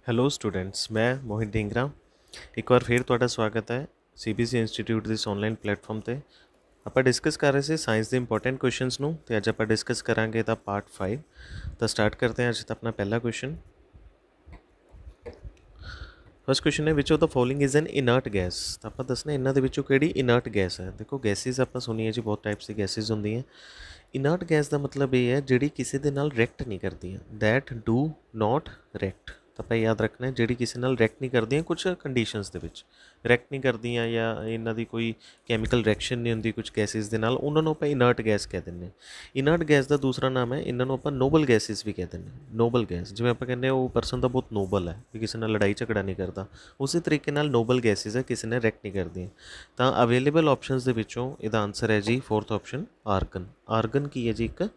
Hello students, ਮੈਂ ਮੋਹਿਤ ਢੀਂਗਰਾ ਇੱਕ ਵਾਰ ਫਿਰ ਤੁਹਾਡਾ ਸਵਾਗਤ ਹੈ CBSE ਇੰਸਟੀਟਿਊਟ ਦੇ ਇਸ ਆਨਲਾਈਨ ਪਲੇਟਫਾਰਮ 'ਤੇ। ਆਪਾਂ ਡਿਸਕਸ ਕਰ ਰਹੇ ਸੀ ਸਾਇੰਸ ਦੇ ਇੰਪੋਰਟੈਂਟ ਕੁਐਸਚਨਸ ਨੂੰ, ਅਤੇ ਅੱਜ ਆਪਾਂ ਡਿਸਕਸ ਕਰਾਂਗੇ ਦਾ ਪਾਰਟ 5। ਤਾਂ ਸਟਾਰਟ ਕਰਦੇ ਹਾਂ ਅੱਜ ਦਾ ਆਪਣਾ ਪਹਿਲਾ ਕੁਐਸਚਨ। ਫਸਟ ਕੁਐਸਚਨ ਹੈ which of the following is an inert gas. ਤਾਂ ਆਪਾਂ ਦੱਸਣਾ ਇਹਨਾਂ ਦੇ ਵਿੱਚੋਂ ਕਿਹੜੀ ਇਨਰਟ ਗੈਸ ਹੈ। ਦੇਖੋ ਗੈਸਿਸ ਆਪਾਂ ਸੁਣੀਏ ਜੀ, ਬਹੁਤ ਟਾਈਪਸ ਦੀ ਗੈਸਿਸ ਹੁੰਦੀਆਂ। ਇਨਰਟ ਗੈਸ ਦਾ ਮਤਲਬ ਇਹ ਹੈ ਜਿਹੜੀ ਕਿਸੇ ਦੇ ਨਾਲ ਰਿਐਕਟ ਨਹੀਂ ਕਰਦੀਆਂ, ਦੈਟ ਡੂ ਨਾਟ ਰਿਐਕਟ। ਤਾਂ ਆਪਾਂ ਯਾਦ ਰੱਖਣਾ ਜਿਹੜੀ ਕਿਸੇ ਨਾਲ ਰਿਐਕਟ ਨਹੀਂ ਕਰਦੀਆਂ ਕੁਛ ਕੰਡੀਸ਼ਨਸ ਦੇ ਵਿੱਚ ਰਿਐਕਟ ਨਹੀਂ ਕਰਦੀਆਂ, ਜਾਂ ਇਹਨਾਂ ਦੀ ਕੋਈ ਕੈਮੀਕਲ ਰਿਐਕਸ਼ਨ ਨਹੀਂ ਹੁੰਦੀ ਕੁਛ ਗੈਸਿਸ ਦੇ ਨਾਲ, ਉਹਨਾਂ ਨੂੰ ਆਪਾਂ ਇਨਰਟ ਗੈਸ ਕਹਿ ਦਿੰਦੇ ਹਾਂ। ਇਨਰਟ ਗੈਸ ਦਾ ਦੂਸਰਾ ਨਾਮ ਹੈ, ਇਹਨਾਂ ਨੂੰ ਆਪਾਂ ਨੋਬਲ ਗੈਸਿਸ ਵੀ ਕਹਿ ਦਿੰਦੇ ਹਾਂ। ਨੋਬਲ ਗੈਸ ਜਿਵੇਂ ਆਪਾਂ ਕਹਿੰਦੇ ਹਾਂ ਉਹ ਪਰਸਨ ਤਾਂ ਬਹੁਤ ਨੋਬਲ ਹੈ, ਵੀ ਕਿਸੇ ਨਾਲ ਲੜਾਈ ਝਗੜਾ ਨਹੀਂ ਕਰਦਾ, ਉਸੇ ਤਰੀਕੇ ਨਾਲ ਨੋਬਲ ਗੈਸਿਸ ਹੈ, ਕਿਸੇ ਨੇ ਰਿਐਕਟ ਨਹੀਂ ਕਰਦੀਆਂ। ਤਾਂ ਅਵੇਲੇਬਲ ਆਪਸ਼ਨਸ ਦੇ ਵਿੱਚੋਂ ਇਹਦਾ ਆਨਸਰ ਹੈ ਜੀ ਫੋਰਥ ਆਪਸ਼ਨ ਆਰਗਨ। ਆਰਗਨ ਕੀ ਹੈ ਜੀ? ਇੱਕ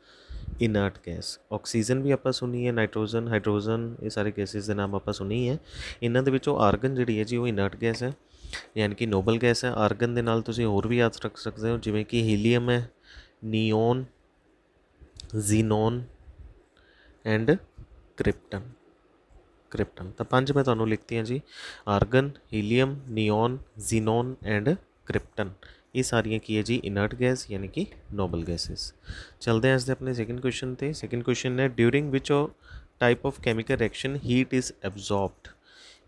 ਇਨਰਟ ਗੈਸ। ਆਕਸੀਜਨ ਵੀ ਆਪਾਂ ਸੁਣੀ ਹੈ, ਨਾਈਟ੍ਰੋਜਨ, ਹਾਈਡਰੋਜਨ, ਇਹ ਸਾਰੇ ਗੈਸਿਸ ਦੇ ਨਾਮ ਆਪਾਂ ਸੁਣੀ ਹੈ। ਇਹਨਾਂ ਦੇ ਵਿੱਚੋਂ ਆਰਗਨ ਜਿਹੜੀ ਹੈ ਜੀ ਉਹ ਇਨਰਟ ਗੈਸ ਹੈ, ਯਾਨੀ ਕਿ ਨੋਬਲ ਗੈਸ ਹੈ। ਆਰਗਨ ਦੇ ਨਾਲ ਤੁਸੀਂ ਹੋਰ ਵੀ ਯਾਦ ਰੱਖ ਸਕਦੇ ਹੋ, ਜਿਵੇਂ ਕਿ ਹੀਲੀਅਮ ਹੈ, ਨੀਓਨ, ਜ਼ੀਨੋਨ ਐਂਡ ਕ੍ਰਿਪਟਨ। ਤਾਂ ਪੰਜ ਮੈਂ ਤੁਹਾਨੂੰ ਲਿਖਤੀਆਂ ਜੀ, ਆਰਗਨ, ਹੀਲੀਅਮ, ਨੀਓਨ, ਜ਼ੀਨੋਨ ਐਂਡ ਕ੍ਰਿਪਟਨ। ਇਹ ਸਾਰੀਆਂ ਕੀ ਹੈ ਜੀ? ਇਨਰਟ ਗੈਸ, ਯਾਨੀ ਕਿ ਨੋਬਲ ਗੈਸਿਸ। ਚਲਦੇ ਹਾਂ ਅੱਜ ਦੇ ਆਪਣੇ ਸੈਕਿੰਡ ਕੁਐਸਚਨ 'ਤੇ। ਸੈਕਿੰਡ ਕੁਐਸਚਨ ਹੈ during which type of chemical reaction heat is absorbed.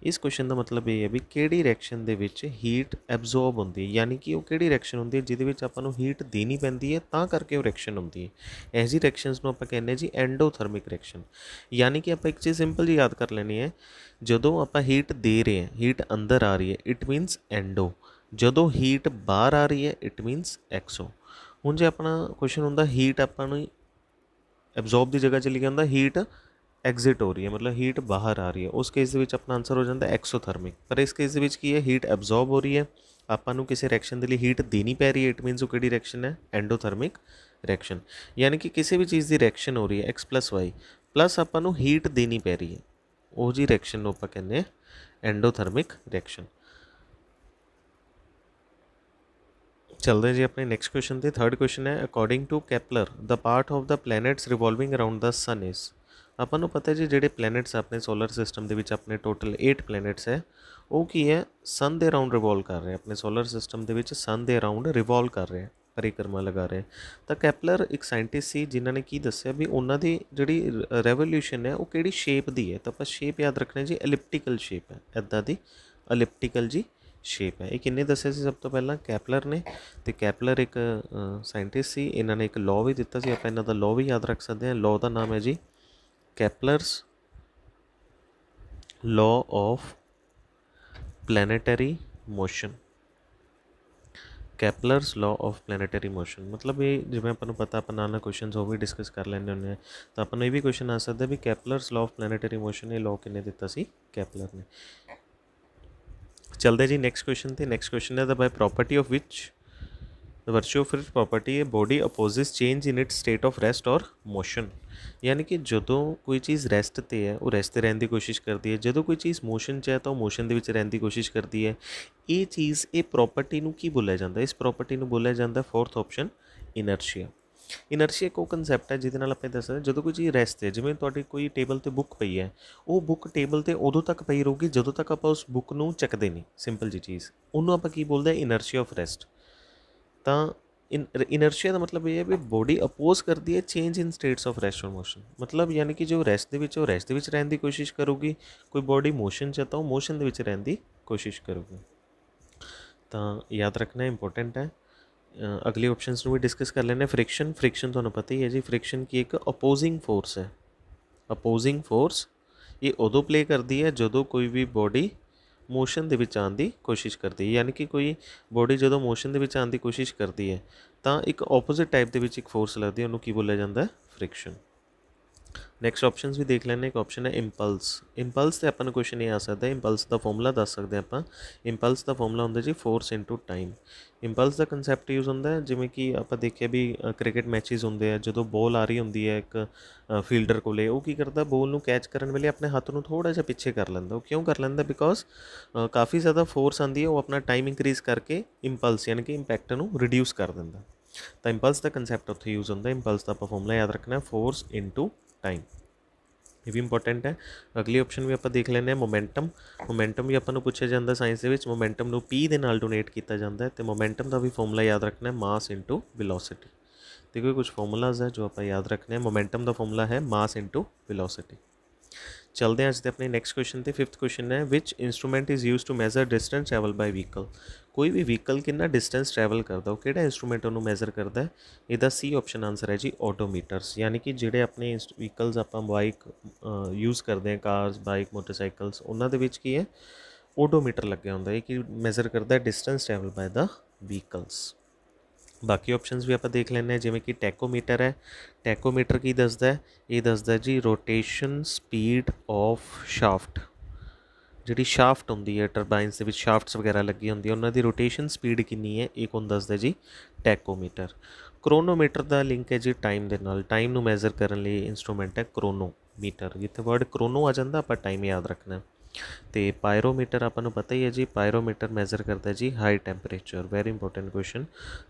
ਇਸ ਕੁਐਸਚਨ ਦਾ ਮਤਲਬ ਇਹ ਹੈ ਵੀ ਕਿਹੜੀ ਰਿਐਕਸ਼ਨ ਦੇ ਵਿੱਚ ਹੀਟ ਐਬਜ਼ੋਰਬ ਹੁੰਦੀ ਹੈ, ਯਾਨੀ ਕਿ ਉਹ ਕਿਹੜੀ ਰਿਐਕਸ਼ਨ ਹੁੰਦੀ ਹੈ ਜਿਹਦੇ ਵਿੱਚ ਆਪਾਂ ਨੂੰ ਹੀਟ ਦੇਣੀ ਪੈਂਦੀ ਹੈ ਤਾਂ ਕਰਕੇ ਉਹ ਰਿਐਕਸ਼ਨ ਹੁੰਦੀ ਹੈ। ਇਹੋ ਜਿਹੀ ਰਿਐਕਸ਼ਨਸ ਨੂੰ ਆਪਾਂ ਕਹਿੰਦੇ ਜੀ ਐਂਡੋਥਰਮਿਕ ਰਿਐਕਸ਼ਨ। ਯਾਨੀ ਕਿ ਆਪਾਂ ਇੱਕ ਚੀਜ਼ ਸਿੰਪਲ ਜੀ ਯਾਦ ਕਰ ਲੈਣੀ ਹੈ, ਜਦੋਂ ਆਪਾਂ ਹੀਟ ਦੇ ਰਹੇ ਹਾਂ, ਹੀਟ ਅੰਦਰ ਆ ਰਹੀ ਹੈ, ਇਟ ਮੀਨਸ ਐਂਡੋ। ਜਦੋਂ ਹੀਟ ਬਾਹਰ ਆ ਰਹੀ ਹੈ, ਇਟ ਮੀਨਸ ਐਕਸੋ। ਹੁਣ ਜੇ ਆਪਣਾ ਕੁਐਸਚਨ ਹੁੰਦਾ ਹੀਟ ਆਪਾਂ ਨੂੰ ਐਬਜ਼ੋਰਬ ਦੀ ਜਗ੍ਹਾ ਚਲੀ ਗਿਆ ਹੁੰਦਾ ਹੀਟ ਐਗਜ਼ਿਟ ਹੋ ਰਹੀ ਹੈ, ਮਤਲਬ ਹੀਟ ਬਾਹਰ ਆ ਰਹੀ ਹੈ, ਉਸ ਕੇਸ ਦੇ ਵਿੱਚ ਆਪਣਾ ਆਨਸਰ ਹੋ ਜਾਂਦਾ ਐਕਸੋਥਰਮਿਕ। ਪਰ ਇਸ ਕੇਸ ਦੇ ਵਿੱਚ ਕੀ ਹੈ? ਹੀਟ ਐਬਜ਼ੋਰਬ ਹੋ ਰਹੀ ਹੈ, ਆਪਾਂ ਨੂੰ ਕਿਸੇ ਰਿਐਕਸ਼ਨ ਦੇ ਲਈ ਹੀਟ ਦੇਣੀ ਪੈ ਰਹੀ ਹੈ, ਇਟ ਮੀਨਸ ਉਹ ਕਿਹੜੀ ਰਿਐਕਸ਼ਨ ਹੈ? ਐਂਡੋਥਰਮਿਕ ਰਿਐਕਸ਼ਨ। ਯਾਨੀ ਕਿ ਕਿਸੇ ਵੀ ਚੀਜ਼ ਦੀ ਰਿਐਕਸ਼ਨ ਹੋ ਰਹੀ ਹੈ X+Y ਪਲੱਸ ਆਪਾਂ ਨੂੰ ਹੀਟ ਦੇਣੀ ਪੈ ਰਹੀ ਹੈ, ਉਹ ਜੀ ਰਿਐਕਸ਼ਨ ਨੂੰ ਆਪਾਂ ਕਹਿੰਦੇ ਹਾਂ ਐਂਡੋਥਰਮਿਕ ਰਿਐਕਸ਼ਨ। ਚਲਦੇ ਜੀ ਆਪਣੇ ਨੈਕਸਟ ਕੁਐਸਚਨ 'ਤੇ। ਥਰਡ ਕੁਐਸਚਨ ਹੈ according to Kepler the part of the planets revolving around the sun is. ਆਪਾਂ ਨੂੰ ਪਤਾ ਜੀ ਜਿਹੜੇ ਪਲੈਨਟਸ ਆਪਣੇ ਸੋਲਰ ਸਿਸਟਮ ਦੇ ਵਿੱਚ ਆਪਣੇ ਟੋਟਲ 8 ਪਲੈਨਟਸ ਹੈ, ਉਹ ਕੀ ਹੈ? ਸਨ ਦੇ ਅਰਾਊਂਡ ਰਿਵੋਲਵ ਕਰ ਰਹੇ, ਆਪਣੇ ਸੋਲਰ ਸਿਸਟਮ ਦੇ ਵਿੱਚ ਸਨ ਦੇ ਅਰਾਊਂਡ ਰਿਵੋਲਵ ਕਰ ਰਹੇ, ਪਰਿਕਰਮਾ ਲਗਾ ਰਹੇ। ਤਾਂ ਕੈਪਲਰ ਇੱਕ ਸਾਇੰਟਿਸਟ ਸੀ ਜਿਨ੍ਹਾਂ ਨੇ ਕੀ ਦੱਸਿਆ ਵੀ ਉਹਨਾਂ ਦੀ ਜਿਹੜੀ ਰੈਵੋਲਿਊਸ਼ਨ ਹੈ ਉਹ ਕਿਹੜੀ ਸ਼ੇਪ ਦੀ ਹੈ। ਤਾਂ ਆਪਾਂ ਸ਼ੇਪ ਯਾਦ ਰੱਖਣਾ ਜੀ, ਐਲਿਪਟੀਕਲ ਸ਼ੇਪ ਹੈ, ਇੱਦਾਂ ਦੀ ਐਲਿਪਟੀਕਲ ਜੀ ਸ਼ੇਪ ਹੈ। ਇਹ ਕਿੰਨੇ ਦੱਸਿਆ ਸੀ? ਸਭ ਤੋਂ ਪਹਿਲਾਂ ਕੈਪਲਰ ਨੇ। ਅਤੇ ਕੈਪਲਰ ਇੱਕ ਸਾਇੰਟਿਸਟ ਸੀ, ਇਹਨਾਂ ਨੇ ਇੱਕ ਲਾਅ ਵੀ ਦਿੱਤਾ ਸੀ, ਆਪਾਂ ਇਹਨਾਂ ਦਾ ਲਾਅ ਵੀ ਯਾਦ ਰੱਖ ਸਕਦੇ ਹਾਂ। ਲਾਅ ਦਾ ਨਾਮ ਹੈ ਜੀ Kepler's law of planetary motion. Kepler's law of planetary motion ਮਤਲਬ ਇਹ ਜਿਵੇਂ ਆਪਾਂ ਨੂੰ ਪਤਾ, ਆਪਾਂ ਨਾਲ ਕੁਐਸਚਨਸ ਉਹ ਵੀ ਡਿਸਕਸ ਕਰ ਲੈਂਦੇ ਹੁੰਦੇ ਹਾਂ। ਤਾਂ ਆਪਾਂ ਨੂੰ ਇਹ ਵੀ ਕੁਐਸਚਨ ਆ ਸਕਦਾ ਵੀ Kepler's law of planetary motion ਇਹ ਲਾਅ ਕਿੰਨੇ ਦਿੱਤਾ ਸੀ? ਕੈਪਲਰ ਨੇ। ਚਲਦੇ ਜੀ ਨੈਕਸਟ ਕੁਐਸਚਨ 'ਤੇ। ਨੈਕਸਟ ਕੁਐਸਚਨ ਹੈ the by property of which virtue of which property ਹੈ body opposes change in its state of rest ਔਰ ਮੋਸ਼ਨ। ਯਾਨੀ ਕਿ ਜਦੋਂ ਕੋਈ ਚੀਜ਼ ਰੈਸਟ 'ਤੇ ਹੈ ਉਹ ਰੈਸਟ 'ਤੇ ਰਹਿਣ ਦੀ ਕੋਸ਼ਿਸ਼ ਕਰਦੀ ਹੈ, ਜਦੋਂ ਕੋਈ ਚੀਜ਼ ਮੋਸ਼ਨ 'ਚ ਹੈ ਤਾਂ ਉਹ ਮੋਸ਼ਨ ਦੇ ਵਿੱਚ ਰਹਿਣ ਦੀ ਕੋਸ਼ਿਸ਼ ਕਰਦੀ ਹੈ। ਇਹ ਚੀਜ਼, ਇਹ ਪ੍ਰੋਪਰਟੀ ਨੂੰ ਕੀ ਬੋਲਿਆ ਜਾਂਦਾ? ਇਸ ਪ੍ਰੋਪਰਟੀ ਨੂੰ ਬੋਲਿਆ ਜਾਂਦਾ ਫੋਰਥ ਆਪਸ਼ਨ ਇਨਰਸ਼ੀਆ। ਇਨਰਸ਼ੀਆ ਇੱਕ ਉਹ ਕੰਸੈਪਟ ਹੈ ਜਿਹਦੇ ਨਾਲ ਆਪਾਂ ਦੱਸ ਸਕਦੇ ਜਦੋਂ ਕੋਈ ਚੀਜ਼ ਰੈਸਟ 'ਤੇ, ਜਿਵੇਂ ਤੁਹਾਡੀ ਕੋਈ ਟੇਬਲ 'ਤੇ ਬੁੱਕ ਪਈ ਹੈ, ਉਹ ਬੁੱਕ ਟੇਬਲ 'ਤੇ ਉਦੋਂ ਤੱਕ ਪਈ ਰਹੂਗੀ ਜਦੋਂ ਤੱਕ ਆਪਾਂ ਉਸ ਬੁੱਕ ਨੂੰ ਚੱਕਦੇ ਨਹੀਂ। ਸਿੰਪਲ ਜੀ ਚੀਜ਼, ਉਹਨੂੰ ਆਪਾਂ ਕੀ ਬੋਲਦੇ ਹਾਂ? ਇਨਰਸ਼ੀਆ ਆਫ ਰੈਸਟ। ਤਾਂ ਇਨਰਸ਼ੀਆ ਦਾ ਮਤਲਬ ਇਹ ਹੈ ਵੀ ਬੋਡੀ ਅਪੋਜ਼ ਕਰਦੀ ਹੈ change in states of rest ਔਰ ਮੋਸ਼ਨ। ਮਤਲਬ ਯਾਨੀ ਕਿ ਜੋ ਰੈਸਟ ਦੇ ਵਿੱਚ, ਉਹ ਰੈਸਟ ਦੇ ਵਿੱਚ ਰਹਿਣ ਦੀ ਕੋਸ਼ਿਸ਼ ਕਰੂਗੀ, ਕੋਈ ਬੋਡੀ ਮੋਸ਼ਨ 'ਚ ਤਾਂ ਉਹ ਮੋਸ਼ਨ ਦੇ ਵਿੱਚ ਰਹਿਣ ਦੀ ਕੋਸ਼ਿਸ਼ ਕਰੂਗੀ। ਤਾਂ ਯਾਦ ਰੱਖਣਾ ਇੰਪੋਰਟੈਂਟ ਹੈ। ਅਗਲੇ ਆਪਸ਼ਨਸ ਨੂੰ ਵੀ ਡਿਸਕਸ ਕਰ ਲੈਂਦੇ। ਫ੍ਰਿਕਸ਼ਨ ਤੁਹਾਨੂੰ ਪਤਾ ਹੀ ਹੈ ਜੀ, ਫ੍ਰਿਕਸ਼ਨ ਕੀ ਇੱਕ ਅਪੋਜ਼ਿੰਗ ਫੋਰਸ ਹੈ। ਅਪੋਜ਼ਿੰਗ ਫੋਰਸ ਇਹ ਉਦੋਂ ਪਲੇ ਕਰਦੀ ਹੈ ਜਦੋਂ ਕੋਈ ਵੀ ਬੋਡੀ ਮੋਸ਼ਨ ਦੇ ਵਿੱਚ ਆਉਣ ਦੀ ਕੋਸ਼ਿਸ਼ ਕਰਦੀ ਹੈ। ਯਾਨੀ ਕਿ ਕੋਈ ਬੋਡੀ ਜਦੋਂ ਮੋਸ਼ਨ ਦੇ ਵਿੱਚ ਆਉਣ ਦੀ ਕੋਸ਼ਿਸ਼ ਕਰਦੀ ਹੈ ਤਾਂ ਇੱਕ ਆਪੋਜ਼ਿਟ ਟਾਈਪ ਦੇ ਵਿੱਚ ਇੱਕ ਫੋਰਸ ਲੱਗਦੀ ਹੈ, ਉਹਨੂੰ ਕੀ ਬੋਲਿਆ ਜਾਂਦਾ? ਫ੍ਰਿਕਸ਼ਨ। ਨੈਕਸਟ ਆਪਸ਼ਨਸ ਵੀ ਦੇਖ ਲੈਂਦੇ। ਇੱਕ ਆਪਸ਼ਨ ਹੈ ਇੰਪਲਸ। ਇੰਪਲਸ 'ਤੇ ਆਪਾਂ ਨੂੰ ਕੁਐਸਚਨ ਇਹ ਆ ਸਕਦਾ, ਇੰਪਲਸ ਦਾ ਫਾਰਮੂਲਾ ਦੱਸ ਸਕਦੇ ਆਪਾਂ। ਇੰਪਲਸ ਦਾ ਫਾਰਮੂਲਾ ਹੁੰਦਾ ਜੀ ਫੋਰਸ ਇਨਟੂ ਟਾਈਮ। ਇੰਪਲਸ ਦਾ ਕੰਸੈਪਟ ਯੂਜ਼ ਹੁੰਦਾ ਜਿਵੇਂ ਕਿ ਆਪਾਂ ਦੇਖਿਆ ਵੀ ਕ੍ਰਿਕਟ ਮੈਚਿਸ ਹੁੰਦੇ ਆ, ਜਦੋਂ ਬੋਲ ਆ ਰਹੀ ਹੁੰਦੀ ਹੈ ਇੱਕ ਫੀਲਡਰ ਕੋਲੇ, ਉਹ ਕੀ ਕਰਦਾ? ਬੋਲ ਨੂੰ ਕੈਚ ਕਰਨ ਵੇਲੇ ਆਪਣੇ ਹੱਥ ਨੂੰ ਥੋੜ੍ਹਾ ਜਿਹਾ ਪਿੱਛੇ ਕਰ ਲੈਂਦਾ। ਉਹ ਕਿਉਂ ਕਰ ਲੈਂਦਾ? ਬਿਕੋਜ਼ ਕਾਫੀ ਜ਼ਿਆਦਾ ਫੋਰਸ ਆਉਂਦੀ ਹੈ, ਉਹ ਆਪਣਾ ਟਾਈਮ ਇੰਕਰੀਜ਼ ਕਰਕੇ ਇੰਪਲਸ ਯਾਨੀ ਕਿ ਇੰਪੈਕਟ ਨੂੰ ਰਿਡਿਊਸ ਕਰ ਦਿੰਦਾ। ਤਾਂ ਇੰਪਲਸ ਦਾ ਕੰਸੈਪਟ ਉੱਥੇ ਯੂਜ਼ ਹੁੰਦਾ। ਇੰਪਲਸ ਦਾ ਆਪਾਂ ਫਾਰਮੂਲਾ ਯਾਦ ਰੱਖਣਾ ਫੋਰਸ ਇਨਟੂ ਟਾਈਮ। ਇਹ ਵੀ ਇੰਪੋਰਟੈਂਟ ਹੈ। ਅਗਲੀ ਆਪਸ਼ਨ ਵੀ ਆਪਾਂ ਦੇਖ ਲੈਂਦੇ ਹਾਂ ਮੋਮੈਂਟਮ। ਮੋਮੈਂਟਮ ਵੀ ਆਪਾਂ ਨੂੰ ਪੁੱਛਿਆ ਜਾਂਦਾ ਸਾਇੰਸ ਦੇ ਵਿੱਚ। ਮੋਮੈਂਟਮ ਨੂੰ ਪੀ ਦੇ ਨਾਲ ਡੋਨੇਟ ਕੀਤਾ ਜਾਂਦਾ ਹੈ, ਅਤੇ ਮੋਮੈਂਟਮ ਦਾ ਵੀ ਫਾਰਮੂਲਾ ਯਾਦ ਰੱਖਣਾ ਹੈ, ਮਾਸ ਇਨਟੂ ਵੈਲੋਸਿਟੀ। ਦੇਖੋ ਕੁਝ ਫਾਰਮੂਲਾਜ਼ ਹੈ ਜੋ ਆਪਾਂ ਯਾਦ ਰੱਖਣੇ ਹੈ। ਮੋਮੈਂਟਮ ਦਾ ਫਾਰਮੂਲਾ ਹੈ ਮਾਸ ਇਨਟੂ ਵੈਲੋਸਿਟੀ। ਚਲਦੇ ਹਾਂ ਅੱਜ ਦੇ ਆਪਣੇ ਨੈਕਸਟ ਕੁਐਸਚਨ ਤੇ। 5th ਕੁਐਸਚਨ ਹੈ which instrument is use to measure distance travel by vehicle. ਕੋਈ ਵੀ ਵਹੀਕਲ ਕਿੰਨਾ ਡਿਸਟੈਂਸ ਟਰੈਵਲ ਕਰਦਾ, ਉਹ ਕਿਹੜਾ ਇੰਸਟਰੂਮੈਂਟ ਉਹਨੂੰ ਮੈਜ਼ਰ ਕਰਦਾ ਹੈ? ਇਹਦਾ ਸੀ ਆਪਸ਼ਨ ਆਨਸਰ ਹੈ ਜੀ ਓਡੋਮੀਟਰਸ। ਯਾਨੀ ਕਿ ਜਿਹੜੇ ਆਪਣੇ ਵਹੀਕਲਸ ਆਪਾਂ ਬਾਈਕ ਯੂਜ਼ ਕਰਦੇ ਹਾਂ, ਕਾਰਸ, ਬਾਈਕ, ਮੋਟਰਸਾਈਕਲਸ, ਉਹਨਾਂ ਦੇ ਵਿੱਚ ਕੀ ਹੈ, ਓਡੋਮੀਟਰ ਲੱਗਿਆ ਹੁੰਦਾ ਹੈ ਕਿ ਮੈਜ਼ਰ ਕਰਦਾ ਡਿਸਟੈਂਸ ਟਰੈਵਲ ਬਾਏ ਦਾ ਵਹੀਕਲਸ। ਬਾਕੀ ਆਪਸ਼ਨਸ ਵੀ ਆਪਾਂ ਦੇਖ ਲੈਂਦੇ ਹਾਂ, ਜਿਵੇਂ ਕਿ ਟੈਕੋਮੀਟਰ ਹੈ। ਟੈਕੋਮੀਟਰ ਕੀ ਦੱਸਦਾ ਹੈ? ਇਹ ਦੱਸਦਾ ਜੀ ਰੋਟੇਸ਼ਨ ਸਪੀਡ ਆਫ ਸ਼ਾਫਟ। ਜਿਹੜੀ ਸ਼ਾਫਟ ਹੁੰਦੀ ਹੈ ਟਰਬਾਈਨਸ ਦੇ ਵਿੱਚ, ਸ਼ਾਫਟਸ ਵਗੈਰਾ ਲੱਗੀ ਹੁੰਦੀ ਹੈ, ਉਹਨਾਂ ਦੀ ਰੋਟੇਸ਼ਨ ਸਪੀਡ ਕਿੰਨੀ ਹੈ, ਇਹ ਕੌਣ ਦੱਸਦਾ ਜੀ? ਟੈਕੋਮੀਟਰ। ਕ੍ਰੋਨੋਮੀਟਰ ਦਾ ਲਿੰਕ ਹੈ ਜੀ ਟਾਈਮ ਦੇ ਨਾਲ। ਟਾਈਮ ਨੂੰ ਮੈਜ਼ਰ ਕਰਨ ਲਈ ਇੰਸਟਰੂਮੈਂਟ ਹੈ ਕ੍ਰੋਨੋਮੀਟਰ। ਜਿੱਥੇ ਵਰਡ ਕ੍ਰੋਨੋ ਆ ਜਾਂਦਾ ਆਪਾਂ ਟਾਈਮ ਯਾਦ ਰੱਖਣਾ। ਅਤੇ ਪਾਇਰੋਮੀਟਰ ਆਪਾਂ ਨੂੰ ਪਤਾ ਹੀ ਹੈ ਜੀ, ਪਾਇਰੋਮੀਟਰ ਮੈਜ਼ਰ ਕਰਦਾ ਜੀ high temperature. Very important question.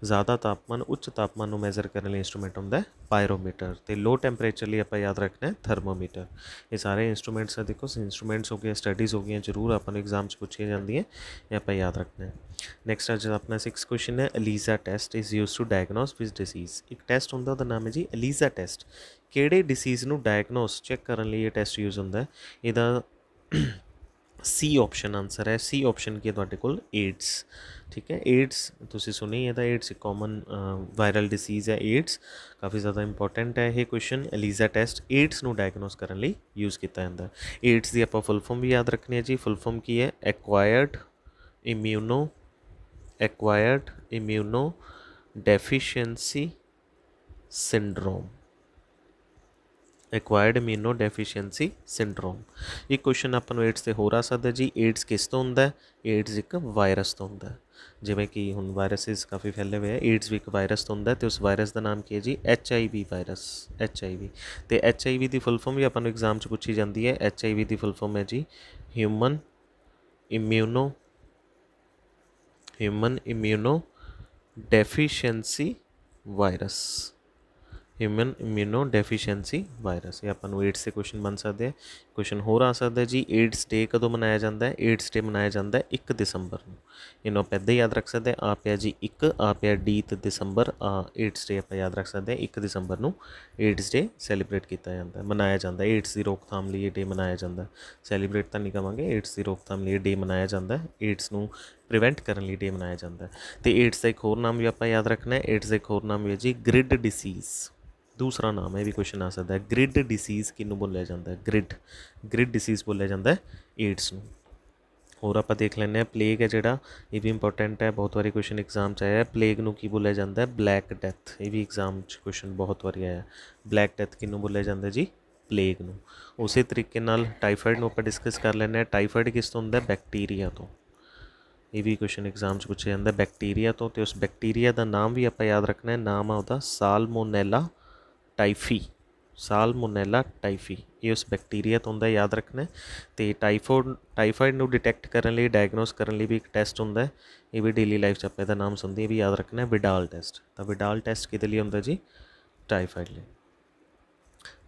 ਜ਼ਿਆਦਾ ਤਾਪਮਾਨ, ਉੱਚ ਤਾਪਮਾਨ ਨੂੰ ਮੈਜ਼ਰ ਕਰਨ ਲਈ ਇੰਸਟਰੂਮੈਂਟ ਹੁੰਦਾ ਪਾਇਰੋਮੀਟਰ। ਅਤੇ ਲੋ ਟੈਂਪਰੇਚਰ ਲਈ ਆਪਾਂ ਯਾਦ ਰੱਖਣਾ ਥਰਮੋਮੀਟਰ। ਇਹ ਸਾਰੇ ਇੰਸਟਰੂਮੈਂਟਸ ਆ। ਦੇਖੋ ਇੰਸਟਰੂਮੈਂਟਸ ਹੋ ਗਏ, ਸਟੱਡੀਜ਼ ਹੋ ਗਈਆਂ, ਜ਼ਰੂਰ ਆਪਾਂ ਨੂੰ ਐਗਜ਼ਾਮ 'ਚ ਪੁੱਛੀਆਂ ਜਾਂਦੀਆਂ, ਇਹ ਆਪਾਂ ਯਾਦ ਰੱਖਣਾ। ਨੈਕਸਟ ਅੱਜ ਆਪਣਾ 6th ਕੁਐਸਚਨ ਹੈ ELISA test is use to diagnose which disease. ਇੱਕ ਟੈਸਟ ਹੁੰਦਾ, ਉਹਦਾ ਨਾਮ ਹੈ ਜੀ ਅਲੀਜ਼ਾ ਟੈਸਟ। ਕਿਹੜੇ ਡਿਸੀਜ਼ ਨੂੰ ਡਾਇਗਨੋਸ ਚੈੱਕ ਕਰਨ ਲਈ ਇਹ ਟੈਸਟ ਯੂਜ਼ ਹੁੰਦਾ? ਇਹਦਾ ਸੀ ਆਪਸ਼ਨ ਆਨਸਰ ਹੈ। ਸੀ ਆਪਸ਼ਨ ਕੀ ਹੈ ਤੁਹਾਡੇ ਕੋਲ? ਏਡਸ। ਠੀਕ ਹੈ, ਏਡਸ ਤੁਸੀਂ ਸੁਣੀ ਇਹਦਾ। ਏਡਸ ਇੱਕ ਕਾਮਨ ਵਾਇਰਲ ਡਿਸੀਜ਼ ਹੈ। ਏਡਸ ਕਾਫੀ ਜ਼ਿਆਦਾ ਇੰਪੋਰਟੈਂਟ ਹੈ ਇਹ ਕੁਐਸਚਨ। ਅਲੀਜ਼ਾ ਟੈਸਟ ਏਡਸ ਨੂੰ ਡਾਇਗਨੋਸ ਕਰਨ ਲਈ ਯੂਜ਼ ਕੀਤਾ ਜਾਂਦਾ। ਏਡਸ ਦੀ ਆਪਾਂ ਫੁੱਲ ਫਾਰਮ ਵੀ ਯਾਦ ਰੱਖਣੀ ਹੈ ਜੀ। ਫੁੱਲ ਫਾਰਮ ਕੀ ਹੈ? Acquired immunodeficiency syndrome. Acquired immunodeficiency syndrome. ਇਹ ਕੁਐਸਚਨ ਆਪਾਂ ਨੂੰ ਏਡਸ 'ਤੇ ਹੋਰ ਆ ਸਕਦਾ ਜੀ। ਏਡਸ ਕਿਸ ਤੋਂ ਹੁੰਦਾ? ਏਡਸ ਇੱਕ ਵਾਇਰਸ ਤੋਂ ਹੁੰਦਾ। ਜਿਵੇਂ ਕਿ ਹੁਣ ਵਾਇਰਸਿਸ ਕਾਫੀ ਫੈਲੇ ਹੋਏ ਆ, ਏਡਸ ਵੀ ਇੱਕ ਵਾਇਰਸ ਤੋਂ ਹੁੰਦਾ, ਅਤੇ ਉਸ ਵਾਇਰਸ ਦਾ ਨਾਮ ਕੀ ਹੈ ਜੀ? HIV virus. HIV। ਅਤੇ HIV ਦੀ ਫੁੱਲ ਫਾਰਮ ਵੀ ਆਪਾਂ ਨੂੰ ਐਗਜ਼ਾਮ 'ਚ ਪੁੱਛੀ ਜਾਂਦੀ ਹੈ। HIV ਦੀ ਫੁੱਲ ਫਾਰਮ ਹੈ ਜੀ human immuno deficiency virus. Human immuno deficiency virus. ਇਹ ਆਪਾਂ ਨੂੰ ਏਡਸ ਦੇ ਕੁਐਸਚਨ ਬਣ ਸਕਦੇ ਆ। ਕੁਐਸਚਨ ਹੋਰ ਆ ਸਕਦਾ ਜੀ ਏਡਸ ਡੇ ਕਦੋਂ ਮਨਾਇਆ ਜਾਂਦਾ ਹੈ? ਏਡਸ ਡੇ ਮਨਾਇਆ ਜਾਂਦਾ 1 ਦਸੰਬਰ ਨੂੰ। ਇਹਨੂੰ ਆਪਾਂ ਇੱਦਾਂ ਯਾਦ ਰੱਖ ਸਕਦੇ ਆ ਪਿਆ ਜੀ 1, ਆ ਪਿਆ ਡੀ ਤੇ ਦਸੰਬਰ, ਏਡਸ ਡੇ ਆਪਾਂ ਯਾਦ ਰੱਖ ਸਕਦੇ ਹਾਂ 1 ਦਸੰਬਰ ਨੂੰ ਏਡਸ ਡੇ ਸੈਲੀਬ੍ਰੇਟ ਕੀਤਾ ਜਾਂਦਾ, ਮਨਾਇਆ ਜਾਂਦਾ। ਏਡਸ ਦੀ ਰੋਕਥਾਮ ਲਈ ਇਹ ਡੇ ਮਨਾਇਆ ਜਾਂਦਾ। ਸੈਲੀਬ੍ਰੇਟ ਤਾਂ ਨਹੀਂ ਕਵਾਂਗੇ, ਏਡਸ ਦੀ ਰੋਕਥਾਮ ਲਈ ਇਹ ਡੇ ਮਨਾਇਆ ਜਾਂਦਾ। ਏਡਸ ਨੂੰ ਪ੍ਰੀਵੈਂਟ ਕਰਨ ਲਈ ਡੇ ਮਨਾਇਆ ਜਾਂਦਾ। ਅਤੇ ਏਡਸ ਦਾ ਇੱਕ ਹੋਰ ਨਾਮ ਵੀ ਆਪਾਂ ਯਾਦ ਰੱਖਣਾ। ਏਡਸ ਦਾ ਇੱਕ ਹੋਰ ਨਾਮ ਵੀ ਹੈ ਜੀ ਗ੍ਰਿਡ ਡਿਸੀਜ਼। ਦੂਸਰਾ ਨਾਮ ਹੈ, ਵੀ ਕੁਐਸਚਨ ਆ ਸਕਦਾ ਗ੍ਰਿਡ ਡਿਸੀਜ਼ ਕਿਹਨੂੰ ਬੋਲਿਆ ਜਾਂਦਾ? ਗ੍ਰਿਡ ਡਿਸੀਜ਼ ਬੋਲਿਆ ਜਾਂਦਾ ਏਡਸ ਨੂੰ। ਹੋਰ ਆਪਾਂ ਦੇਖ ਲੈਂਦੇ ਹਾਂ ਪਲੇਗ ਹੈ ਜਿਹੜਾ, ਇਹ ਵੀ ਇੰਪੋਰਟੈਂਟ ਹੈ, ਬਹੁਤ ਵਾਰੀ ਕੁਐਸਚਨ ਐਗਜ਼ਾਮ 'ਚ ਆਇਆ। ਪਲੇਗ ਨੂੰ ਕੀ ਬੋਲਿਆ ਜਾਂਦਾ? Black death. ਇਹ ਵੀ ਐਗਜ਼ਾਮ 'ਚ ਕੁਐਸਚਨ ਬਹੁਤ ਵਾਰੀ ਆਇਆ। ਬਲੈਕ ਡੈਥ ਕਿਹਨੂੰ ਬੋਲਿਆ ਜਾਂਦਾ ਜੀ? ਪਲੇਗ ਨੂੰ। ਉਸੇ ਤਰੀਕੇ ਨਾਲ ਟਾਈਫਾਈਡ ਨੂੰ ਆਪਾਂ ਡਿਸਕਸ ਕਰ ਲੈਂਦੇ ਹਾਂ। ਟਾਈਫਾਈਡ ਕਿਸ ਤੋਂ ਹੁੰਦਾ? ਬੈਕਟੀਰੀਆ ਤੋਂ। ਇਹ ਵੀ ਕੁਐਸਚਨ ਐਗਜ਼ਾਮ 'ਚ ਪੁੱਛਿਆ ਜਾਂਦਾ ਬੈਕਟੀਰੀਆ ਤੋਂ। ਅਤੇ ਉਸ ਬੈਕਟੀਰੀਆ ਦਾ ਨਾਮ ਵੀ ਆਪਾਂ ਯਾਦ ਰੱਖਣਾ। ਨਾਮ ਆ ਉਹਦਾ ਸਾਲਮੋਨੈਲਾ ਟਾਈਫੀ। ਸਾਲਮੋਨੈਲਾ ਟਾਈਫੀ, ਇਹ ਉਸ ਬੈਕਟੀਰੀਆ ਤੋਂ ਹੁੰਦਾ, ਯਾਦ ਰੱਖਣਾ। ਅਤੇ ਟਾਈਫਾਈਡ ਨੂੰ ਡਿਟੈਕਟ ਕਰਨ ਲਈ, ਡਾਇਗਨੋਸ ਕਰਨ ਲਈ ਵੀ ਇੱਕ ਟੈਸਟ ਹੁੰਦਾ। ਇਹ ਵੀ ਡੇਲੀ ਲਾਈਫ 'ਚ ਆਪਾਂ ਇਹਦਾ ਨਾਮ ਸੁਣਦੇ, ਇਹ ਵੀ ਯਾਦ ਰੱਖਣਾ ਵਿਡਾਲ ਟੈਸਟ। ਤਾਂ ਵਿਡਾਲ ਟੈਸਟ ਕਿਹਦੇ ਲਈ ਹੁੰਦਾ ਜੀ? ਟਾਈਫਾਈਡ ਲਈ।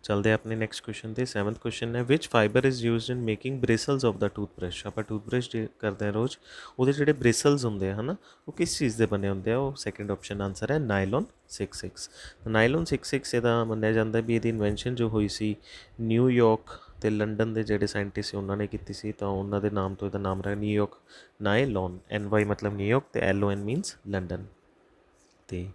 ਚਲਦੇ ਆਪਣੇ ਨੈਕਸਟ ਕੁਐਸਚਨ 'ਤੇ। 7th ਕੁਐਸਚਨ ਹੈ which fibre is used in making bristles of the toothbrush. ਆਪਾਂ ਟੂਥਬ੍ਰਸ਼ ਕਰਦੇ ਹਾਂ ਰੋਜ਼, ਉਹਦੇ ਜਿਹੜੇ ਬ੍ਰਿਸਲਸ ਹੁੰਦੇ ਆ ਹੈ ਨਾ, ਉਹ ਕਿਸ ਚੀਜ਼ ਦੇ ਬਣੇ ਹੁੰਦੇ ਆ? ਉਹ ਸੈਕਿੰਡ ਆਪਸ਼ਨ ਆਨਸਰ ਹੈ ਨਾਈਲੋਨ 66। ਨਾਈਲੋਨ 66 ਇਹਦਾ ਮੰਨਿਆ ਜਾਂਦਾ ਵੀ ਇਹਦੀ ਇਨਵੈਂਸ਼ਨ ਜੋ ਹੋਈ ਸੀ ਨਿਊਯਾਰਕ ਅਤੇ ਲੰਡਨ ਦੇ ਜਿਹੜੇ ਸਾਇੰਟਿਸਟ ਸੀ ਉਹਨਾਂ ਨੇ ਕੀਤੀ ਸੀ, ਤਾਂ ਉਹਨਾਂ ਦੇ ਨਾਮ ਤੋਂ ਇਹਦਾ ਨਾਮ ਰਿਹਾ ਨਿਊਯਾਰਕ ਨਾਈਲੋਨ। NY ਮਤਲਬ ਨਿਊਯਾਰਕ ਅਤੇ LON ਮੀਨਸ ਲੰਡਨ। ਅਤੇ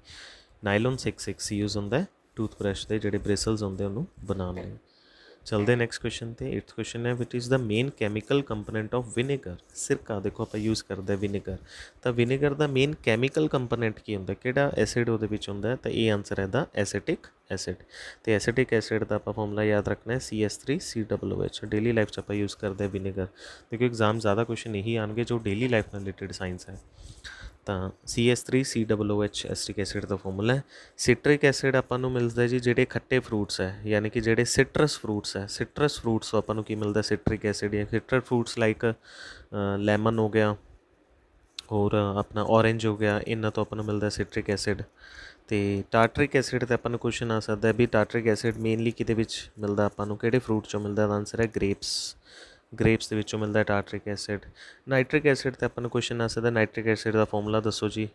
ਨਾਈਲੋਨ 66 ਯੂਜ਼ ਹੁੰਦਾ ਟੂਥਬ੍ਰਸ਼ ਦੇ ਜਿਹੜੇ ਬ੍ਰਿਸਲਸ ਹੁੰਦੇ ਉਹਨੂੰ ਬਣਾਉਣ ਲਈ। ਚਲਦੇ ਨੈਕਸਟ ਕੁਐਸਚਨ 'ਤੇ। 8th ਕੁਐਸਚਨ ਹੈ which is the main chemical component of vinegar. ਸਿਰਕਾ ਦੇਖੋ ਆਪਾਂ ਯੂਜ਼ ਕਰਦੇ ਵਿਨੇਗਰ, ਤਾਂ ਵਿਨੇਗਰ ਦਾ ਮੇਨ ਕੈਮੀਕਲ ਕੰਪੋਨੈਂਟ ਕੀ ਹੁੰਦਾ? ਕਿਹੜਾ ਐਸਿਡ ਉਹਦੇ ਵਿੱਚ ਹੁੰਦਾ? ਤਾਂ ਇਹ ਆਨਸਰ ਹੈ ਦਾ ਐਸੀਟਿਕ ਐਸਿਡ। ਅਤੇ ਐਸੀਟਿਕ ਐਸਿਡ ਦਾ ਆਪਾਂ ਫਾਰਮੂਲਾ ਯਾਦ ਰੱਖਣਾ CH3COOH। ਡੇਲੀ ਲਾਈਫ 'ਚ ਆਪਾਂ ਯੂਜ਼ ਕਰਦੇ ਵਿਨੇਗਰ, ਕਿਉਂਕਿ ਐਗਜ਼ਾਮ ਜ਼ਿਆਦਾ ਕੁਐਸਚਨ ਇਹੀ ਆਉਣਗੇ ਜੋ ਡੇਲੀ ਲਾਈਫ ਨਾਲ ਰਿਲੇਟਿਡ ਸਾਇੰਸ ਹੈ। ਤਾਂ CH3COOH ਐਸਿਟਿਕ ਐਸਿਡ ਦਾ ਫਾਰਮੂਲਾ ਹੈ। ਸਿਟਰਿਕ ਐਸਿਡ ਆਪਾਂ ਨੂੰ ਮਿਲਦਾ ਜੀ ਜਿਹੜੇ ਖੱਟੇ ਫਰੂਟਸ ਹੈ, ਯਾਨੀ ਕਿ ਜਿਹੜੇ ਸਿਟਰਸ ਫਰੂਟਸ ਹੈ। ਸਿਟਰਸ ਫਰੂਟਸ ਤੋਂ ਆਪਾਂ ਨੂੰ ਕੀ ਮਿਲਦਾ? ਸਿਟਰਿਕ ਐਸਿਡ। ਜਾਂ ਸਿਟਰਸ ਫਰੂਟਸ ਲਾਈਕ ਲੈਮਨ ਹੋ ਗਿਆ, ਹੋਰ ਆਪਣਾ ਔਰੇਂਜ ਹੋ ਗਿਆ, ਇਹਨਾਂ ਤੋਂ ਆਪਾਂ ਨੂੰ ਮਿਲਦਾ ਸਿਟਰਿਕ ਐਸਿਡ। ਅਤੇ ਟਾਰਟਰਿਕ ਐਸਿਡ 'ਤੇ ਆਪਾਂ ਨੂੰ ਕੁਐਸਚਨ ਆ ਸਕਦਾ ਵੀ ਟਾਰਟਰਿਕ ਐਸਿਡ ਮੇਨਲੀ ਕਿਹਦੇ ਵਿੱਚ ਮਿਲਦਾ ਆਪਾਂ ਨੂੰ, ਕਿਹੜੇ ਫਰੂਟ 'ਚੋਂ ਮਿਲਦਾ? ਦਾ ਆਨਸਰ ਹੈ ਗ੍ਰੇਪਸ ਦੇ ਵਿੱਚੋਂ ਮਿਲਦਾ ਟਾਰਟਰਿਕ ਐਸਿਡ। ਨਾਈਟ੍ਰਿਕ ਐਸਿਡ 'ਤੇ ਆਪਾਂ ਨੂੰ ਕੁਐਸਚਨ ਆ ਸਕਦਾ ਨਾਈਟ੍ਰਿਕ ਐਸਿਡ ਦਾ ਫਾਰਮੂਲਾ ਦੱਸੋ ਜੀ,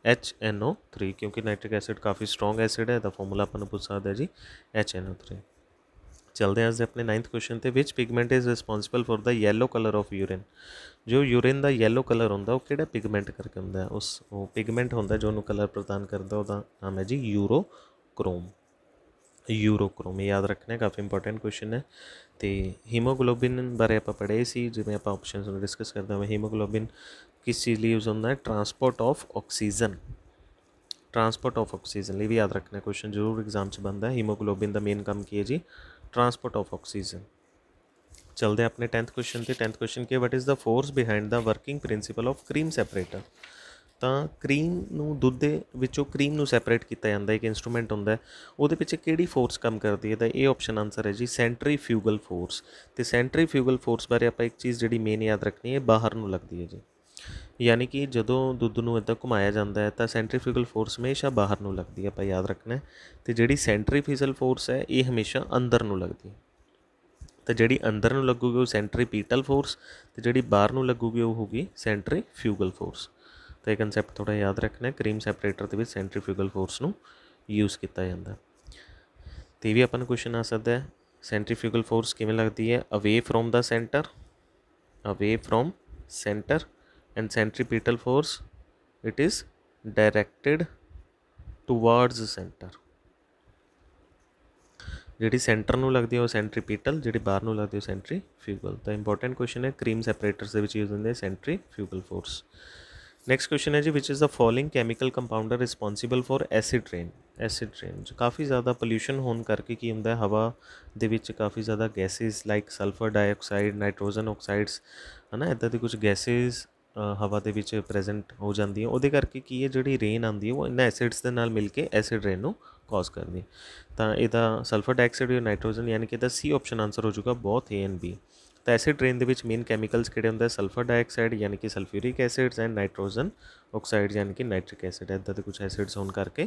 HNO3, ਕਿਉਂਕਿ ਨਾਈਟ੍ਰਿਕ ਐਸਿਡ ਕਾਫੀ ਸਟਰੋਂਗ ਐਸਿਡ ਹੈ, ਇਹਦਾ ਫਾਰਮੂਲਾ ਆਪਾਂ ਨੂੰ ਪੁੱਛ ਸਕਦਾ ਜੀ HNO3। ਚਲਦੇ ਹਾਂ ਅੱਜ ਦੇ ਆਪਣੇ 9th ਕੁਐਸਚਨ 'ਤੇ। Which pigment is responsible for the yellow colour of urine. ਜੋ ਯੂਰਿਨ ਦਾ ਯੈਲੋ ਕਲਰ ਹੁੰਦਾ ਉਹ ਕਿਹੜਾ ਪਿਗਮੈਂਟ ਕਰਕੇ ਹੁੰਦਾ? ਉਹ ਪਿਗਮੈਂਟ ਹੁੰਦਾ ਜੋ ਉਹਨੂੰ ਕਲਰ ਪ੍ਰਦਾਨ ਕਰਦਾ, ਉਹਦਾ ਨਾਮ ਹੈ ਜੀ ਯੂਰੋਕ੍ਰੋਮ। ਇਹ ਯਾਦ ਰੱਖਣਾ, ਕਾਫੀ ਇੰਪੋਰਟੈਂਟ ਕੁਐਸਚਨ ਹੈ। ਅਤੇ ਹੀਮੋਗਲੋਬਿਨ ਬਾਰੇ ਆਪਾਂ ਪੜ੍ਹੇ ਸੀ, ਜਿਵੇਂ ਆਪਾਂ ਆਪਸ਼ਨਸ ਨੂੰ ਡਿਸਕਸ ਕਰਦੇ ਹਾਂ। ਹੀਮੋਗਲੋਬਿਨ ਕਿਸ ਚੀਜ਼ ਲਈ ਯੂਜ਼ ਹੁੰਦਾ ਹੈ? ਟਰਾਂਸਪੋਰਟ ਆਫ ਆਕਸੀਜਨ ਲਈ ਵੀ ਯਾਦ ਰੱਖਣਾ, ਕੁਐਸਚਨ ਜ਼ਰੂਰ ਐਗਜ਼ਾਮ 'ਚ ਬਣਦਾ ਹੈ। ਹੀਮੋਗਲੋਬਿਨ ਦਾ ਮੇਨ ਕੰਮ ਕੀ ਹੈ ਜੀ? Transport of oxygen. ਚਲਦੇ ਆਪਣੇ 10th ਕੁਐਸਚਨ 'ਤੇ। 10th question Ki, what is the force behind the working principal of cream separator. ਤਾਂ ਕਰੀਮ ਨੂੰ, ਦੁੱਧ ਦੇ ਵਿੱਚੋਂ ਕਰੀਮ ਨੂੰ ਸੈਪਰੇਟ ਕੀਤਾ ਜਾਂਦਾ, ਇੱਕ ਇੰਸਟਰੂਮੈਂਟ ਹੁੰਦਾ, ਉਹਦੇ ਪਿੱਛੇ ਕਿਹੜੀ ਫੋਰਸ ਕੰਮ ਕਰਦੀ ਹੈ? ਤਾਂ ਇਹ ਆਪਸ਼ਨ ਆਨਸਰ ਹੈ ਜੀ ਸੈਂਟਰੀਫਿਊਗਲ ਫੋਰਸ। ਅਤੇ ਸੈਂਟਰੀਫਿਊਗਲ ਫੋਰਸ ਬਾਰੇ ਆਪਾਂ ਇੱਕ ਚੀਜ਼ ਜਿਹੜੀ ਮੇਨ ਯਾਦ ਰੱਖਣੀ ਹੈ, ਬਾਹਰ ਨੂੰ ਲੱਗਦੀ ਹੈ ਜੀ। ਯਾਨੀ ਕਿ ਜਦੋਂ ਦੁੱਧ ਨੂੰ ਇੱਦਾਂ ਘੁਮਾਇਆ ਜਾਂਦਾ ਹੈ ਤਾਂ ਸੈਂਟਰੀਫਿਊਗਲ ਫੋਰਸ ਹਮੇਸ਼ਾ ਬਾਹਰ ਨੂੰ ਲੱਗਦੀ ਹੈ, ਆਪਾਂ ਯਾਦ ਰੱਖਣਾ। ਅਤੇ ਜਿਹੜੀ ਸੈਂਟਰੀਫਿਊਗਲ ਫੋਰਸ ਹੈ ਇਹ ਹਮੇਸ਼ਾ ਅੰਦਰ ਨੂੰ ਲੱਗਦੀ ਹੈ। ਤਾਂ ਜਿਹੜੀ ਅੰਦਰ ਨੂੰ ਲੱਗੂਗੀ ਉਹ ਸੈਂਟਰੀਪੀਟਲ ਫੋਰਸ, ਅਤੇ ਜਿਹੜੀ ਬਾਹਰ ਨੂੰ ਲੱਗੂਗੀ ਉਹ ਹੋਊਗੀ ਸੈਂਟਰੀਫਿਊਗਲ ਫੋਰਸ। ਤਾਂ ਇਹ ਕਨਸੈਪਟ ਥੋੜ੍ਹਾ ਯਾਦ ਰੱਖਣਾ, ਕਰੀਮ ਸੈਪਰੇਟਰ ਦੇ ਵਿੱਚ ਸੈਂਟਰੀਫਿਊਗਲ ਫੋਰਸ ਨੂੰ ਯੂਜ਼ ਕੀਤਾ ਜਾਂਦਾ। ਅਤੇ ਇਹ ਵੀ ਆਪਾਂ ਨੂੰ ਕੁਐਸਚਨ ਆ ਸਕਦਾ ਹੈ, ਸੈਂਟਰੀਫਿਊਗਲ ਫੋਰਸ ਕਿਵੇਂ ਲੱਗਦੀ ਹੈ? Away from centre and centripetal force it is directed towards centre. ਜਿਹੜੀ ਸੈਂਟਰ ਨੂੰ ਲੱਗਦੀ ਹੈ ਉਹ ਸੈਂਟਰੀਪੀਟਲ, ਜਿਹੜੀ ਬਾਹਰ ਨੂੰ ਲੱਗਦੀ ਉਹ ਸੈਂਟਰੀਫਿਊਗਲ। ਤਾਂ ਇੰਪੋਰਟੈਂਟ ਕੁਐਸਚਨ ਹੈ, ਕਰੀਮ ਸੈਪਰੇਟਰਸ ਦੇ ਵਿੱਚ ਯੂਜ਼ ਹੁੰਦੇ ਸੈਂਟਰੀਫਿਊਗਲ ਫੋਰਸ। ਨੈਕਸਟ ਕੁਐਸਚਨ ਹੈ ਜੀ, which is the following chemical compounder responsible for acid rain. ਕਾਫੀ ਜ਼ਿਆਦਾ ਪੋਲਿਊਸ਼ਨ ਹੋਣ ਕਰਕੇ ਕੀ ਹੁੰਦਾ, ਹਵਾ ਦੇ ਵਿੱਚ ਕਾਫੀ ਜ਼ਿਆਦਾ gases like sulphur dioxide, nitrogen oxides, ਹੈ ਨਾ, ਇੱਦਾਂ ਦੀ ਕੁਝ ਗੈਸਿਸ ਹਵਾ ਦੇ ਵਿੱਚ ਪ੍ਰੈਜ਼ੈਂਟ ਹੋ ਜਾਂਦੀਆਂ। ਉਹਦੇ ਕਰਕੇ ਕੀ ਹੈ, ਜਿਹੜੀ ਰੇਨ ਆਉਂਦੀ ਹੈ ਉਹ ਇਹਨਾਂ ਐਸਿਡਸ ਦੇ ਨਾਲ ਮਿਲ ਕੇ ਐਸਿਡ ਰੇਨ ਨੂੰ ਕਾਜ਼ ਕਰਦੀ। ਤਾਂ ਇਹਦਾ ਸਲਫਰ ਡਾਈਆਕਸਾਈਡ ਜਾਂ ਨਾਈਟ੍ਰੋਜਨ, ਯਾਨੀ ਕਿ ਇਹਦਾ ਸੀ ਆਪਸ਼ਨ ਆਨਸਰ ਹੋ ਜਾਊਗਾ ਬੋਥ A and B। ਤਾਂ ਐਸਿਡ ਰੇਨ ਦੇ ਵਿੱਚ ਮੇਨ ਕੈਮੀਕਲਸ ਕਿਹੜੇ ਹੁੰਦੇ? ਸਲਫਰ ਡਾਈਆਕਸਾਈਡ ਯਾਨੀ ਕਿ sulphuric acids and nitrogen oxide ਯਾਨੀ ਕਿ ਨਾਈਟ੍ਰਿਕ ਐਸਿਡ। ਇੱਦਾਂ ਦੇ ਕੁਝ ਐਸਿਡਸ ਹੋਣ ਕਰਕੇ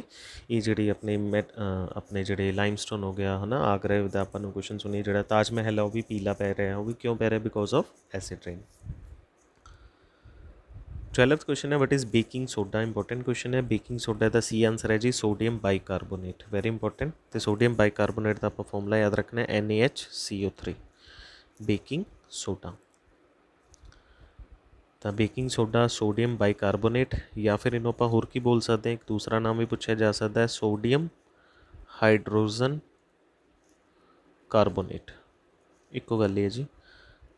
ਇਹ ਜਿਹੜੀ ਆਪਣੇ ਜਿਹੜੇ ਲਾਈਮਸਟੋਨ ਹੋ ਗਿਆ, ਹੈ ਨਾ, ਆਗਰਾ ਦਾ ਆਪਾਂ ਨੂੰ ਕੁਐਸਚਨ ਸੁਣੀ, ਜਿਹੜਾ ਤਾਜ ਮਹਿਲ ਹੈ ਉਹ ਵੀ ਪੀਲਾ ਪੈ ਰਿਹਾ, ਉਹ ਵੀ ਕਿਉਂ ਪੈ ਰਿਹਾ? Because of acid rain. 12th question ਹੈ, what is baking soda. Important question ਹੈ। ਬੇਕਿੰਗ ਸੋਡਾ ਦਾ ਸੀ ਆਨਸਰ ਹੈ ਜੀ ਸੋਡੀਅਮ ਬਾਈਕਾਰਬੋਨੇਟ, ਵੈਰੀ ਇੰਪੋਰਟੈਂਟ। ਅਤੇ ਸੋਡੀਅਮ ਬਾਈਕਾਰਬੋਨੇਟ ਦਾ ਆਪਾਂ ਫਾਰਮੂਲਾ ਯਾਦ ਰੱਖਣਾ NaHCO3, ਬੇਕਿੰਗ ਸੋਡਾ। ਤਾਂ ਬੇਕਿੰਗ ਸੋਡਾ ਸੋਡੀਅਮ ਬਾਈਕਾਰਬੋਨੇਟ, ਜਾਂ ਫਿਰ ਇਹਨੂੰ ਆਪਾਂ ਹੋਰ ਕੀ ਬੋਲ ਸਕਦੇ ਹਾਂ, ਇੱਕ ਦੂਸਰਾ ਨਾਮ ਵੀ ਪੁੱਛਿਆ ਜਾ ਸਕਦਾ ਹੈ ਸੋਡੀਅਮ ਹਾਈਡਰੋਜਨ ਕਾਰਬੋਨੇਟ, ਇੱਕੋ ਗੱਲ ਹੈ ਜੀ।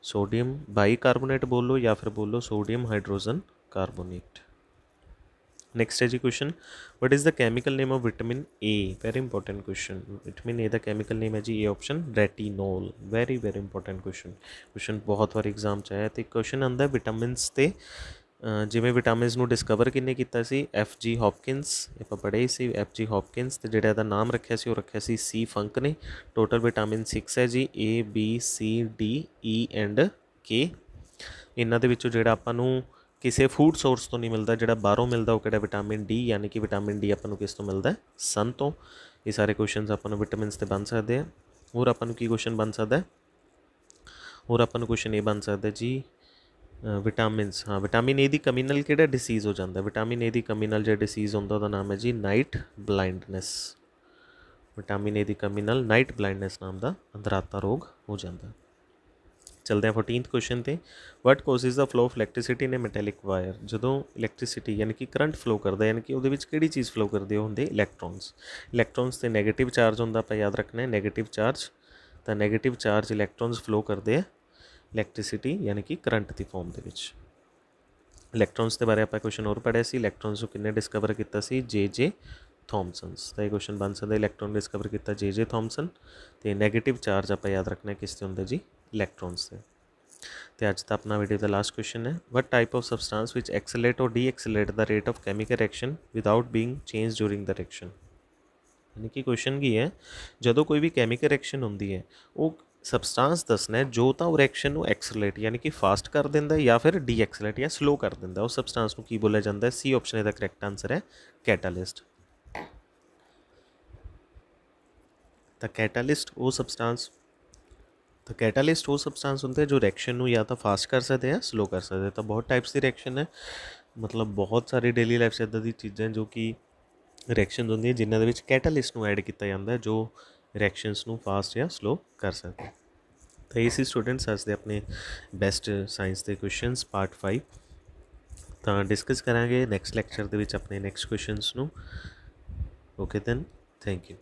ਸੋਡੀਅਮ ਬਾਈਕਾਰਬੋਨੇਟ ਬੋਲੋ ਜਾਂ ਫਿਰ ਬੋਲੋ ਸੋਡੀਅਮ ਹਾਈਡਰੋਜਨ ਕਾਰਬੋਨੇਟ। ਨੈਕਸਟ ਹੈ ਜੀ question, what is the chemical name of vitamin A। Very important question. Vitamin A ਦਾ ਕੈਮੀਕਲ ਨੇਮ ਹੈ ਜੀ A option retinol. Very important question ਬਹੁਤ ਵਾਰ ਐਗਜ਼ਾਮ 'ਚ ਆਇਆ। ਅਤੇ ਕੁਐਸਚਨ ਆਉਂਦਾ ਵਿਟਾਮਿਨਸ 'ਤੇ, ਜਿਵੇਂ ਵਿਟਾਮਿਨਸ ਨੂੰ ਡਿਸਕਵਰ ਕਿਹਨੇ ਕੀਤਾ ਸੀ? FG ਹੌਪਕਿੰਸ, ਆਪਾਂ ਪੜ੍ਹੇ ਸੀ FG ਹੌਪਕਿੰਸ। ਅਤੇ ਜਿਹੜਾ ਇਹਦਾ ਨਾਮ ਰੱਖਿਆ ਸੀ ਉਹ ਰੱਖਿਆ ਸੀ C ਫੰਕ ਨੇ। ਟੋਟਲ ਵਿਟਾਮਿਨ 6 ਹੈ ਜੀ, A B C D E and K। ਇਹਨਾਂ ਦੇ ਵਿੱਚੋਂ ਜਿਹੜਾ ਆਪਾਂ ਨੂੰ ਕਿਸੇ ਫੂਡ ਸੋਰਸ ਤੋਂ ਨਹੀਂ ਮਿਲਦਾ, ਜਿਹੜਾ ਬਾਹਰੋਂ ਮਿਲਦਾ ਉਹ ਕਿਹੜਾ? ਵਿਟਾਮਿਨ D, ਯਾਨੀ ਕਿ ਵਿਟਾਮਿਨ D ਆਪਾਂ ਨੂੰ ਕਿਸ ਤੋਂ ਮਿਲਦਾ? ਸਨ ਤੋਂ। ਇਹ ਸਾਰੇ ਕੁਐਸਚਨਸ ਆਪਾਂ ਨੂੰ ਵਿਟਾਮਿਨਸ 'ਤੇ ਬਣ ਸਕਦੇ ਆ। ਹੋਰ ਆਪਾਂ ਨੂੰ ਕੀ ਕੁਐਸਚਨ ਬਣ ਸਕਦਾ? ਹੋਰ ਆਪਾਂ ਨੂੰ ਕੁਐਸਚਨ ਇਹ ਬਣ ਸਕਦਾ ਜੀ ਵਿਟਾਮਿਨਸ, ਹਾਂ, ਵਿਟਾਮਿਨ A ਦੀ ਕਮੀ ਨਾਲ ਕਿਹੜਾ ਡਿਸੀਜ਼ ਹੋ ਜਾਂਦਾ? ਵਿਟਾਮਿਨ A ਦੀ ਕਮੀ ਨਾਲ ਜਿਹੜਾ ਡਿਸੀਜ਼ ਹੁੰਦਾ ਉਹਦਾ ਨਾਮ ਹੈ ਜੀ ਨਾਈਟ ਬਲਾਈਂਡਨੈਸ। ਵਿਟਾਮਿਨ A ਦੀ ਕਮੀ ਨਾਲ ਨਾਈਟ ਬਲਾਈਂਡਨੈਸ ਨਾਮ ਦਾ ਅੰਧਰਾਤਾ ਰੋਗ ਹੋ ਜਾਂਦਾ। ਚਲਦੇ ਹਾਂ 14th ਕੁਐਸਚਨ 'ਤੇ। What causes the flow of electricity in a metallic wire. ਜਦੋਂ ਇਲੈਕਟ੍ਰੀਸਿਟੀ ਯਾਨੀ ਕਿ ਕਰੰਟ ਫਲੋ ਕਰਦਾ, ਯਾਨੀ ਕਿ ਉਹਦੇ ਵਿੱਚ ਕਿਹੜੀ ਚੀਜ਼ ਫਲੋ ਕਰਦੀ? ਉਹ ਹੁੰਦੇ ਇਲੈਕਟ੍ਰੋਨਸ। ਇਲੈਕਟ੍ਰੋਨਸ 'ਤੇ ਨੈਗੇਟਿਵ ਚਾਰਜ ਹੁੰਦਾ, ਆਪਾਂ ਯਾਦ ਰੱਖਣਾ ਹੈ ਨੈਗੇਟਿਵ ਚਾਰਜ। ਤਾਂ ਨੈਗੇਟਿਵ ਚਾਰਜ ਇਲੈਕਟ੍ਰੋਨਸ ਫਲੋ ਕਰਦੇ ਆ ਇਲੈਕਟ੍ਰੀਸਿਟੀ ਯਾਨੀ ਕਿ ਕਰੰਟ ਦੀ ਫੋਰਮ ਦੇ ਵਿੱਚ। ਇਲੈਕਟ੍ਰੋਨਸ ਦੇ ਬਾਰੇ ਆਪਾਂ ਕੁਐਸਚਨ ਹੋਰ ਪੜ੍ਹਿਆ ਸੀ, ਇਲੈਕਟ੍ਰੋਨਸ ਨੂੰ ਕਿੰਨੇ ਡਿਸਕਵਰ ਕੀਤਾ ਸੀ? J.J. ਥੋਮਸਨਸ। ਤਾਂ ਇਹ ਕੁਐਸਚਨ ਬਣ ਸਕਦਾ ਇਲੈਕਟ੍ਰੋਨ ਡਿਸਕਵਰ ਕੀਤਾ J.J. ਥੋਮਸਨ। ਅਤੇ ਨੈਗੇਟਿਵ ਚਾਰਜ ਆਪਾਂ ਯਾਦ ਰੱਖਣਾ ਕਿਸ 'ਤੇ ਹੁੰਦਾ ਜੀ? ਇਲੈਕਟ੍ਰੋਨਸ 'ਤੇ। ਅਤੇ ਅੱਜ ਦਾ ਆਪਣਾ ਵੀਡੀਓ ਦਾ ਲਾਸਟ ਕੁਐਸਚਨ ਹੈ, what type of substance which accelerate or decelerate the rate of chemical reaction without being change during the reaction. ਯਾਨੀ ਕਿ ਕੁਐਸਚਨ ਕੀ ਹੈ, ਜਦੋਂ ਕੋਈ ਵੀ ਕੈਮੀਕਲ ਰਿਐਕਸ਼ਨ ਹੁੰਦੀ ਹੈ ਉਹ ਸਬਸਟਾਂਸ ਦੱਸਣਾ ਹੈ ਜੋ ਤਾਂ ਉਹ ਰਿਐਕਸ਼ਨ ਨੂੰ ਐਕਸਲਰੇਟ ਯਾਨੀ ਕਿ ਫਾਸਟ ਕਰ ਦਿੰਦਾ ਹੈ ਜਾਂ ਫਿਰ ਡੀਐਕਸਲਰੇਟ ਜਾਂ ਸਲੋ ਕਰ ਦਿੰਦਾ, ਉਸ ਸਬਸਟਾਂਸ ਨੂੰ ਕੀ ਬੋਲਿਆ ਜਾਂਦਾ ਹੈ? ਸੀ ਆਪਸ਼ਨ ਇਹਦਾ ਕਰੈਕਟ ਆਨਸਰ ਹੈ ਕੈਟਾਲਿਸਟ। ਤਾਂ ਕੈਟਾਲਿਸਟ ਉਹ ਸਬਸਟਾਂਸ ਹੁੰਦੇ ਜੋ ਰਿਐਕਸ਼ਨ ਨੂੰ ਜਾਂ ਤਾਂ ਫਾਸਟ ਕਰ ਸਕਦੇ ਆ ਸਲੋ ਕਰ ਸਕਦੇ। ਤਾਂ ਬਹੁਤ ਟਾਈਪਸ ਦੀ ਰਿਐਕਸ਼ਨ ਹੈ, ਮਤਲਬ ਬਹੁਤ ਸਾਰੀ ਡੇਲੀ ਲਾਈਫ 'ਚ ਇੱਦਾਂ ਦੀ ਚੀਜ਼ਾਂ ਜੋ ਕਿ ਰਿਐਕਸ਼ਨਸ ਹੁੰਦੀਆਂ ਜਿਨ੍ਹਾਂ ਦੇ ਵਿੱਚ ਕੈਟਾਲਿਸਟ ਨੂੰ ਐਡ ਕੀਤਾ ਜਾਂਦਾ ਜੋ ਰਿਐਕਸ਼ਨਸ ਨੂੰ ਫਾਸਟ ਜਾਂ ਸਲੋ ਕਰ ਸਕਦੇ। ਤਾਂ ਇਹ ਸੀ ਸਟੂਡੈਂਟਸ ਅੱਜ ਦੇ ਆਪਣੇ ਬੈਸਟ ਸਾਇੰਸ ਦੇ ਕੁਐਸਚਨਸ ਪਾਰਟ 5। ਤਾਂ ਡਿਸਕਸ ਕਰਾਂਗੇ ਨੈਕਸਟ ਲੈਕਚਰ ਦੇ ਵਿੱਚ ਆਪਣੇ ਨੈਕਸਟ ਕੁਐਸਚਨਸ ਨੂੰ। Okay then, thank you.